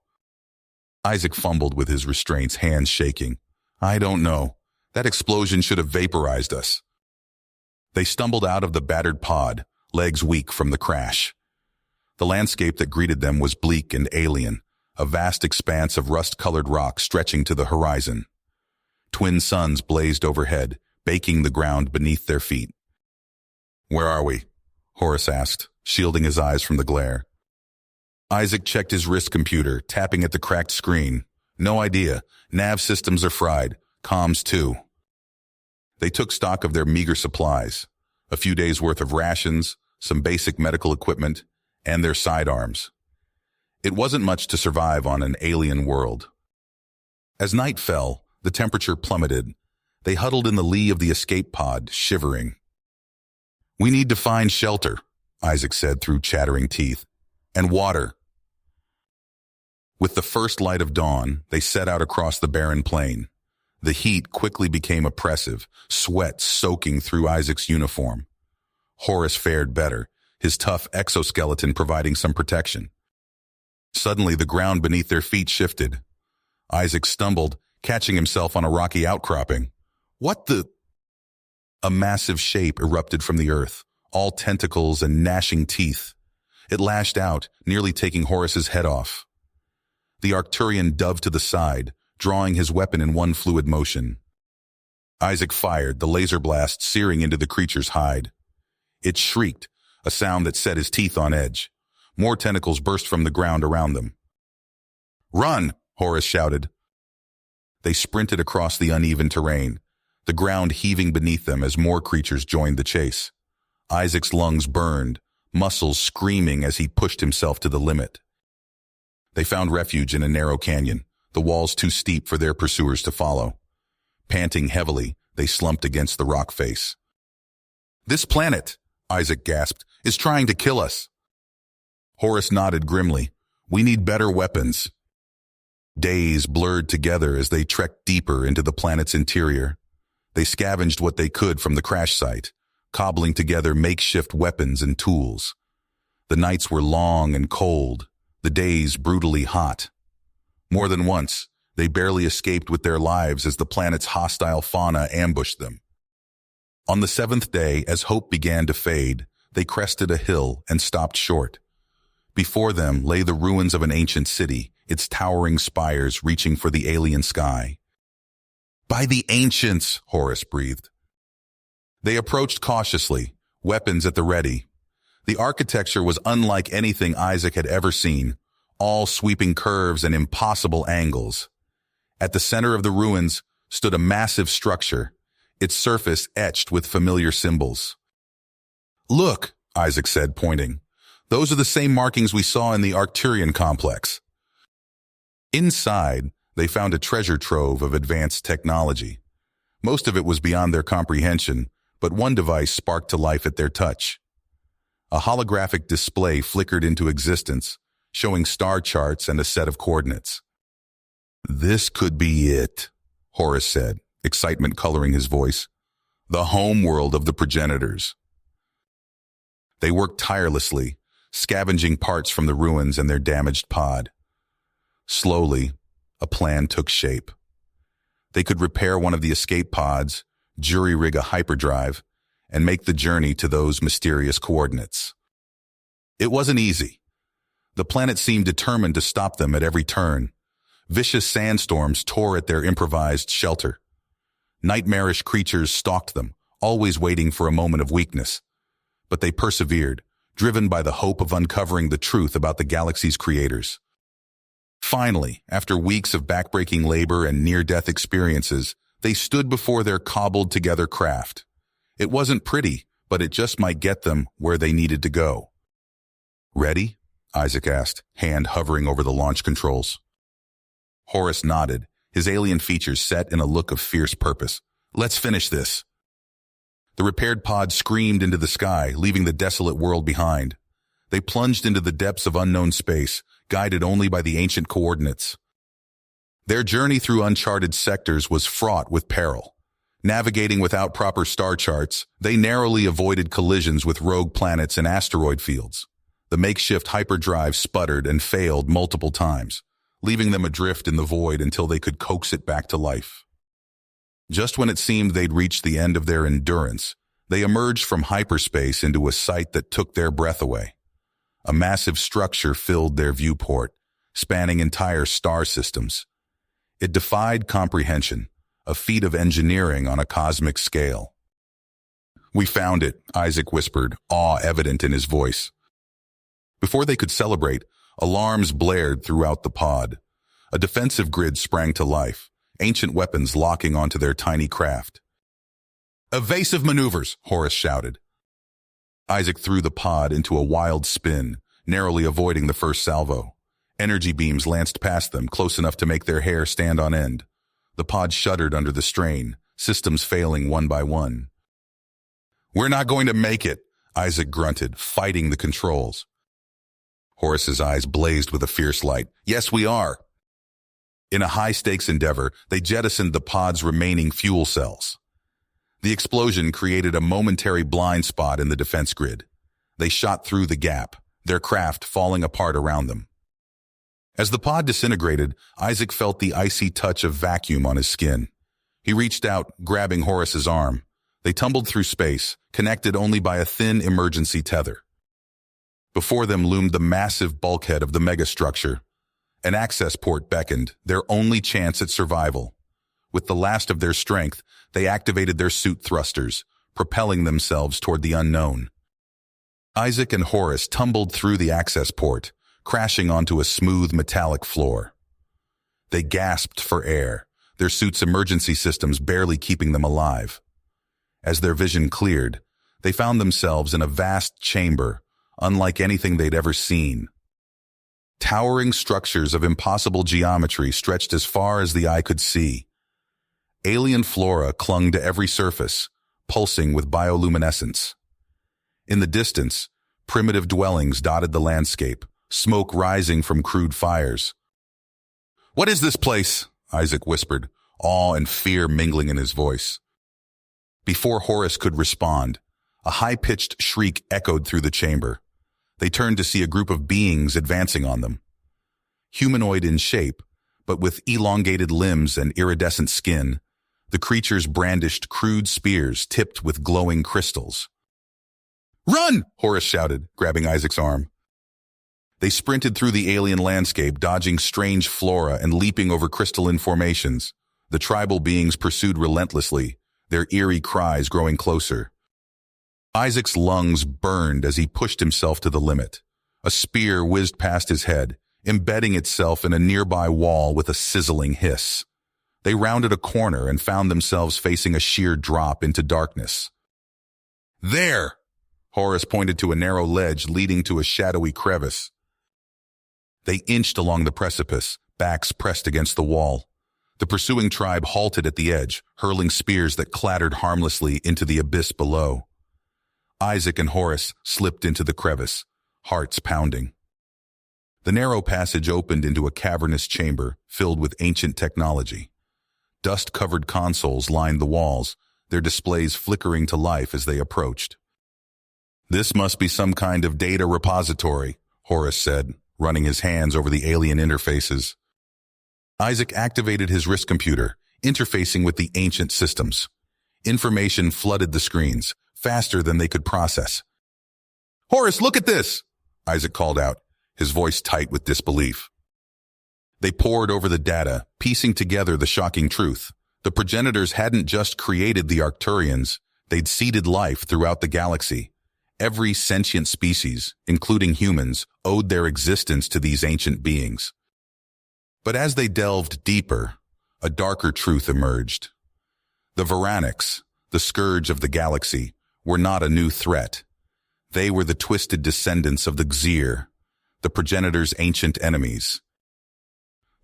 Isaac fumbled with his restraints, hands shaking. "I don't know. That explosion should have vaporized us." They stumbled out of the battered pod, legs weak from the crash. The landscape that greeted them was bleak and alien, a vast expanse of rust-colored rock stretching to the horizon. Twin suns blazed overhead, baking the ground beneath their feet. "Where are we?" Horace asked, shielding his eyes from the glare. Isaac checked his wrist computer, tapping at the cracked screen. "No idea. Nav systems are fried. Comms too." They took stock of their meager supplies, a few days' worth of rations, some basic medical equipment, and their sidearms. It wasn't much to survive on an alien world. As night fell, the temperature plummeted. They huddled in the lee of the escape pod, shivering. "We need to find shelter," Isaac said through chattering teeth. "And water." With the first light of dawn, they set out across the barren plain. The heat quickly became oppressive, sweat soaking through Isaac's uniform. Horace fared better, his tough exoskeleton providing some protection. Suddenly, the ground beneath their feet shifted. Isaac stumbled, catching himself on a rocky outcropping. "What the—" A massive shape erupted from the earth, all tentacles and gnashing teeth. It lashed out, nearly taking Horace's head off. The Arcturian dove to the side, drawing his weapon in one fluid motion. Isaac fired, the laser blast searing into the creature's hide. It shrieked, a sound that set his teeth on edge. More tentacles burst from the ground around them. "Run!" Horace shouted. They sprinted across the uneven terrain, the ground heaving beneath them as more creatures joined the chase. Isaac's lungs burned, muscles screaming as he pushed himself to the limit. They found refuge in a narrow canyon, the walls too steep for their pursuers to follow. Panting heavily, they slumped against the rock face. "This planet," Isaac gasped, "is trying to kill us." Horace nodded grimly. "We need better weapons." Days blurred together as they trekked deeper into the planet's interior. They scavenged what they could from the crash site, cobbling together makeshift weapons and tools. The nights were long and cold, the days brutally hot. More than once, they barely escaped with their lives as the planet's hostile fauna ambushed them. On the seventh day, as hope began to fade, they crested a hill and stopped short. Before them lay the ruins of an ancient city, its towering spires reaching for the alien sky. "By the ancients," Horace breathed. They approached cautiously, weapons at the ready. The architecture was unlike anything Isaac had ever seen, all sweeping curves and impossible angles. At the center of the ruins stood a massive structure, its surface etched with familiar symbols. "Look," Isaac said, pointing. "Those are the same markings we saw in the Arcturian complex." Inside, they found a treasure trove of advanced technology. Most of it was beyond their comprehension, but one device sparked to life at their touch. A holographic display flickered into existence, showing star charts and a set of coordinates. "This could be it," Horace said, excitement coloring his voice. "The home world of the progenitors." They worked tirelessly, scavenging parts from the ruins and their damaged pod. Slowly, a plan took shape. They could repair one of the escape pods, jury-rig a hyperdrive, and make the journey to those mysterious coordinates. It wasn't easy. The planet seemed determined to stop them at every turn. Vicious sandstorms tore at their improvised shelter. Nightmarish creatures stalked them, always waiting for a moment of weakness. But they persevered, driven by the hope of uncovering the truth about the galaxy's creators. Finally, after weeks of backbreaking labor and near-death experiences, they stood before their cobbled-together craft. It wasn't pretty, but it just might get them where they needed to go. "Ready?" Isaac asked, hand hovering over the launch controls. Horus nodded, his alien features set in a look of fierce purpose. "Let's finish this." The repaired pod screamed into the sky, leaving the desolate world behind. They plunged into the depths of unknown space, guided only by the ancient coordinates. Their journey through uncharted sectors was fraught with peril. Navigating without proper star charts, they narrowly avoided collisions with rogue planets and asteroid fields. The makeshift hyperdrive sputtered and failed multiple times, leaving them adrift in the void until they could coax it back to life. Just when it seemed they'd reached the end of their endurance, they emerged from hyperspace into a sight that took their breath away. A massive structure filled their viewport, spanning entire star systems. It defied comprehension, a feat of engineering on a cosmic scale. "We found it," Isaac whispered, awe evident in his voice. Before they could celebrate, alarms blared throughout the pod. A defensive grid sprang to life, ancient weapons locking onto their tiny craft. "Evasive maneuvers," Horus shouted. Isaac threw the pod into a wild spin, narrowly avoiding the first salvo. Energy beams lanced past them, close enough to make their hair stand on end. The pod shuddered under the strain, systems failing one by one. "We're not going to make it," Isaac grunted, fighting the controls. Horus's eyes blazed with a fierce light. "Yes, we are." In a high-stakes endeavor, they jettisoned the pod's remaining fuel cells. The explosion created a momentary blind spot in the defense grid. They shot through the gap, their craft falling apart around them. As the pod disintegrated, Isaac felt the icy touch of vacuum on his skin. He reached out, grabbing Horus's arm. They tumbled through space, connected only by a thin emergency tether. Before them loomed the massive bulkhead of the megastructure. An access port beckoned, their only chance at survival. With the last of their strength, they activated their suit thrusters, propelling themselves toward the unknown. Isaac and Horus tumbled through the access port, crashing onto a smooth metallic floor. They gasped for air, their suits' emergency systems barely keeping them alive. As their vision cleared, they found themselves in a vast chamber, unlike anything they'd ever seen. Towering structures of impossible geometry stretched as far as the eye could see. Alien flora clung to every surface, pulsing with bioluminescence. In the distance, primitive dwellings dotted the landscape, smoke rising from crude fires. "What is this place?" Isaac whispered, awe and fear mingling in his voice. Before Horus could respond, a high-pitched shriek echoed through the chamber. They turned to see a group of beings advancing on them. Humanoid in shape, but with elongated limbs and iridescent skin, the creatures brandished crude spears tipped with glowing crystals. "Run!" Horus shouted, grabbing Isaac's arm. They sprinted through the alien landscape, dodging strange flora and leaping over crystalline formations. The tribal beings pursued relentlessly, their eerie cries growing closer. Isaac's lungs burned as he pushed himself to the limit. A spear whizzed past his head, embedding itself in a nearby wall with a sizzling hiss. They rounded a corner and found themselves facing a sheer drop into darkness. "There!" Horus pointed to a narrow ledge leading to a shadowy crevice. They inched along the precipice, backs pressed against the wall. The pursuing tribe halted at the edge, hurling spears that clattered harmlessly into the abyss below. Isaac and Horus slipped into the crevice, hearts pounding. The narrow passage opened into a cavernous chamber filled with ancient technology. Dust-covered consoles lined the walls, their displays flickering to life as they approached. "This must be some kind of data repository," Horus said, running his hands over the alien interfaces. Isaac activated his wrist computer, interfacing with the ancient systems. Information flooded the screens, faster than they could process. "Horus, look at this!" Isaac called out, his voice tight with disbelief. They pored over the data, piecing together the shocking truth. The progenitors hadn't just created the Arcturians, they'd seeded life throughout the galaxy. Every sentient species, including humans, owed their existence to these ancient beings. But as they delved deeper, a darker truth emerged. The Varanics, the scourge of the galaxy, were not a new threat. They were the twisted descendants of the Xir, the progenitors' ancient enemies.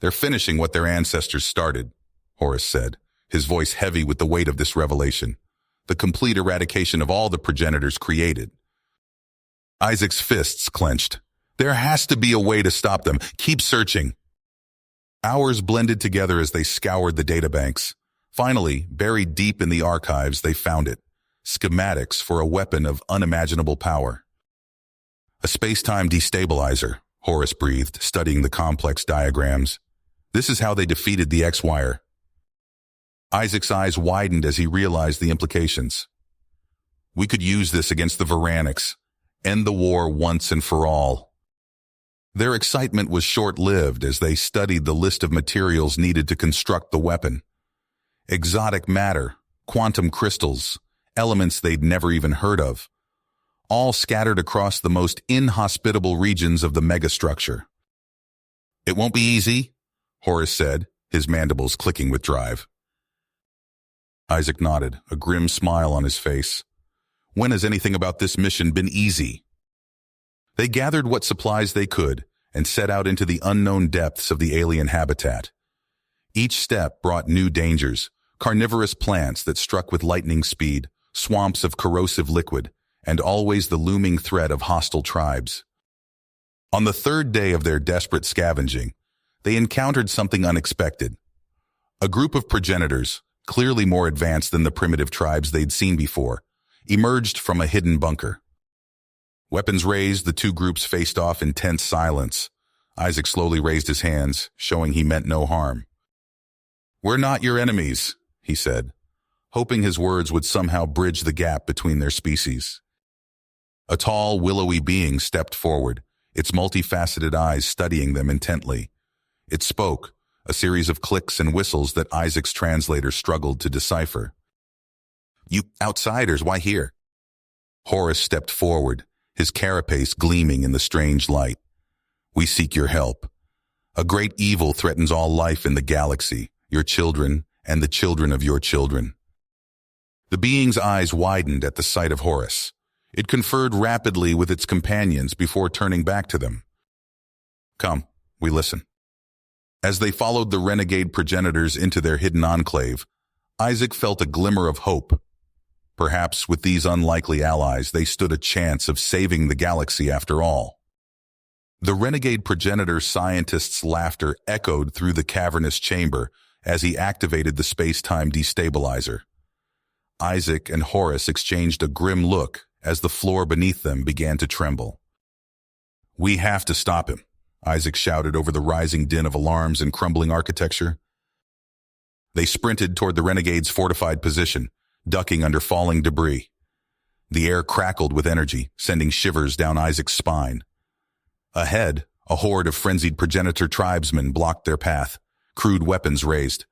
"They're finishing what their ancestors started," Horus said, his voice heavy with the weight of this revelation. "The complete eradication of all the progenitors created." Isaac's fists clenched. "There has to be a way to stop them. Keep searching." Hours blended together as they scoured the databanks. Finally, buried deep in the archives, they found it. Schematics for a weapon of unimaginable power. "A space-time destabilizer," Horus breathed, studying the complex diagrams. "This is how they defeated the X-Wire." Isaac's eyes widened as he realized the implications. "We could use this against the Varanics. End the war once and for all." Their excitement was short-lived as they studied the list of materials needed to construct the weapon. Exotic matter, quantum crystals, elements they'd never even heard of, all scattered across the most inhospitable regions of the megastructure. "It won't be easy," Horus said, his mandibles clicking with drive. Isaac nodded, a grim smile on his face. "When has anything about this mission been easy?" They gathered what supplies they could and set out into the unknown depths of the alien habitat. Each step brought new dangers, carnivorous plants that struck with lightning speed, swamps of corrosive liquid, and always the looming threat of hostile tribes. On the third day of their desperate scavenging, they encountered something unexpected. A group of progenitors, clearly more advanced than the primitive tribes they'd seen before, emerged from a hidden bunker. Weapons raised, the two groups faced off in tense silence. Isaac slowly raised his hands, showing he meant no harm. "We're not your enemies," he said, hoping his words would somehow bridge the gap between their species. A tall, willowy being stepped forward, its multifaceted eyes studying them intently. It spoke, a series of clicks and whistles that Isaac's translator struggled to decipher. "You outsiders, why here?" Horus stepped forward, his carapace gleaming in the strange light. "We seek your help. A great evil threatens all life in the galaxy, your children and the children of your children." The being's eyes widened at the sight of Horus. It conferred rapidly with its companions before turning back to them. "Come, we listen." As they followed the renegade progenitors into their hidden enclave, Isaac felt a glimmer of hope. Perhaps with these unlikely allies, they stood a chance of saving the galaxy after all. The renegade progenitor scientist's laughter echoed through the cavernous chamber as he activated the space-time destabilizer. Isaac and Horus exchanged a grim look as the floor beneath them began to tremble. "We have to stop him," Isaac shouted over the rising din of alarms and crumbling architecture. They sprinted toward the renegade's fortified position, ducking under falling debris. The air crackled with energy, sending shivers down Isaac's spine. Ahead, a horde of frenzied progenitor tribesmen blocked their path, crude weapons raised.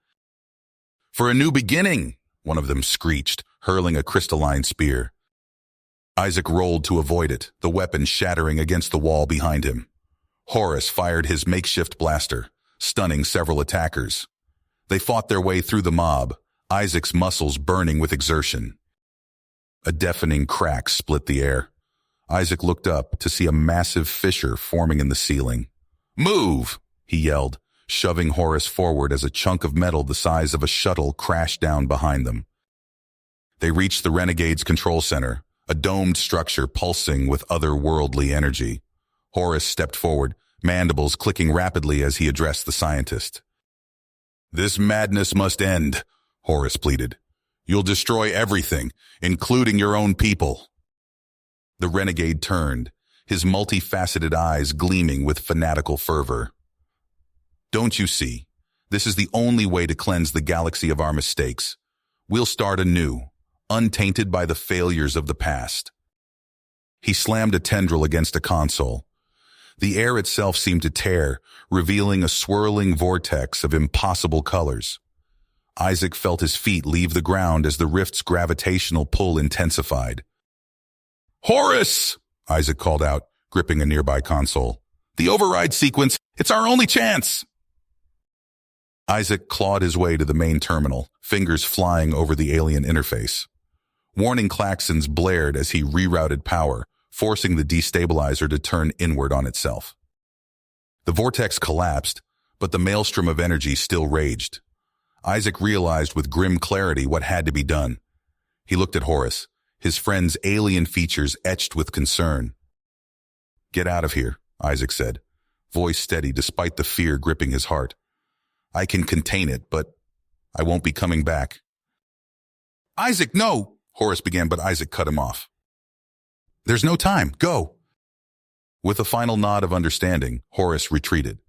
"For a new beginning!" one of them screeched, hurling a crystalline spear. Isaac rolled to avoid it, the weapon shattering against the wall behind him. Horus fired his makeshift blaster, stunning several attackers. They fought their way through the mob, Isaac's muscles burning with exertion. A deafening crack split the air. Isaac looked up to see a massive fissure forming in the ceiling. "Move!" he yelled, shoving Horus forward as a chunk of metal the size of a shuttle crashed down behind them. They reached the Renegade's control center, a domed structure pulsing with otherworldly energy. Horus stepped forward, mandibles clicking rapidly as he addressed the scientist. "This madness must end," Horus pleaded. "You'll destroy everything, including your own people." The renegade turned, his multifaceted eyes gleaming with fanatical fervor. "Don't you see? This is the only way to cleanse the galaxy of our mistakes. We'll start anew, untainted by the failures of the past." He slammed a tendril against a console. The air itself seemed to tear, revealing a swirling vortex of impossible colors. Isaac felt his feet leave the ground as the rift's gravitational pull intensified. "Horus!" Isaac called out, gripping a nearby console. "The override sequence, it's our only chance!" Isaac clawed his way to the main terminal, fingers flying over the alien interface. Warning klaxons blared as he rerouted power, forcing the destabilizer to turn inward on itself. The vortex collapsed, but the maelstrom of energy still raged. Isaac realized with grim clarity what had to be done. He looked at Horus, his friend's alien features etched with concern. "Get out of here," Isaac said, voice steady despite the fear gripping his heart. "I can contain it, but I won't be coming back." "Isaac, no!" Horus began, but Isaac cut him off. "There's no time. Go!" With a final nod of understanding, Horus retreated.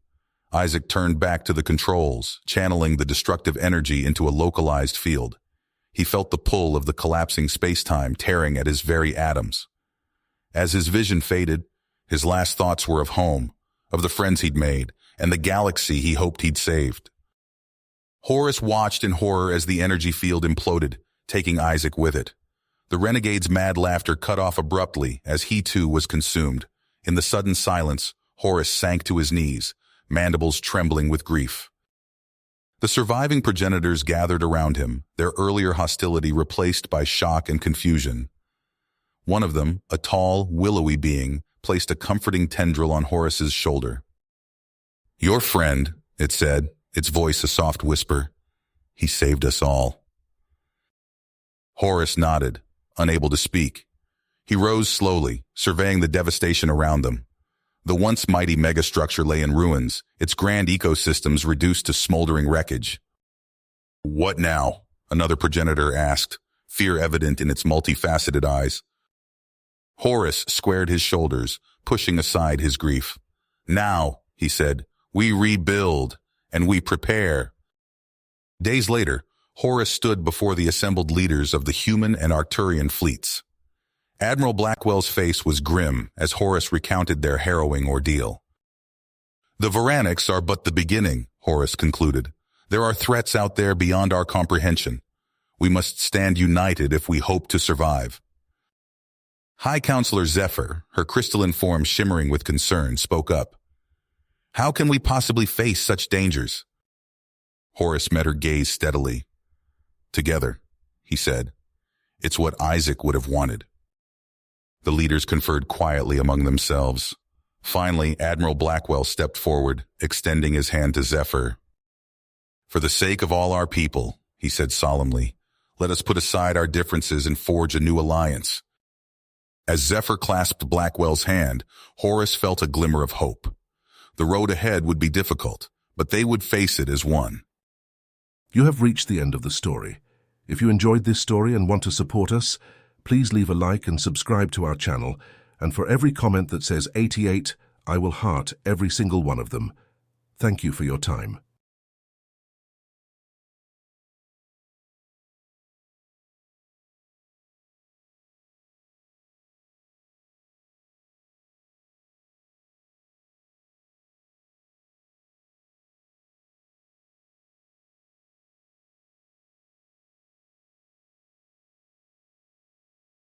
Isaac turned back to the controls, channeling the destructive energy into a localized field. He felt the pull of the collapsing space-time tearing at his very atoms. As his vision faded, his last thoughts were of home, of the friends he'd made, and the galaxy he hoped he'd saved. Horus watched in horror as the energy field imploded, taking Isaac with it. The renegade's mad laughter cut off abruptly as he too was consumed. In the sudden silence, Horus sank to his knees, mandibles trembling with grief. The surviving progenitors gathered around him, their earlier hostility replaced by shock and confusion. One of them, a tall, willowy being, placed a comforting tendril on Horus's shoulder. "Your friend," it said, its voice a soft whisper. "He saved us all." Horus nodded, unable to speak. He rose slowly, surveying the devastation around them. The once mighty megastructure lay in ruins, its grand ecosystems reduced to smoldering wreckage. "What now?" another progenitor asked, fear evident in its multifaceted eyes. Horus squared his shoulders, pushing aside his grief. "Now," he said, "we rebuild, and we prepare." Days later, Horus stood before the assembled leaders of the human and Arcturian fleets. Admiral Blackwell's face was grim as Horus recounted their harrowing ordeal. "The Varanics are but the beginning," Horus concluded. "There are threats out there beyond our comprehension. We must stand united if we hope to survive." High Counselor Zephyr, her crystalline form shimmering with concern, spoke up. "How can we possibly face such dangers?" Horus met her gaze steadily. "Together," he said. "It's what Isaac would have wanted." The leaders conferred quietly among themselves. Finally, Admiral Blackwell stepped forward, extending his hand to Zephyr. "For the sake of all our people," he said solemnly, "let us put aside our differences and forge a new alliance." As Zephyr clasped Blackwell's hand, Horus felt a glimmer of hope. The road ahead would be difficult, but they would face it as one. You have reached the end of the story. If you enjoyed this story and want to support us, please leave a like and subscribe to our channel, and for every comment that says 88, I will heart every single one of them. Thank you for your time.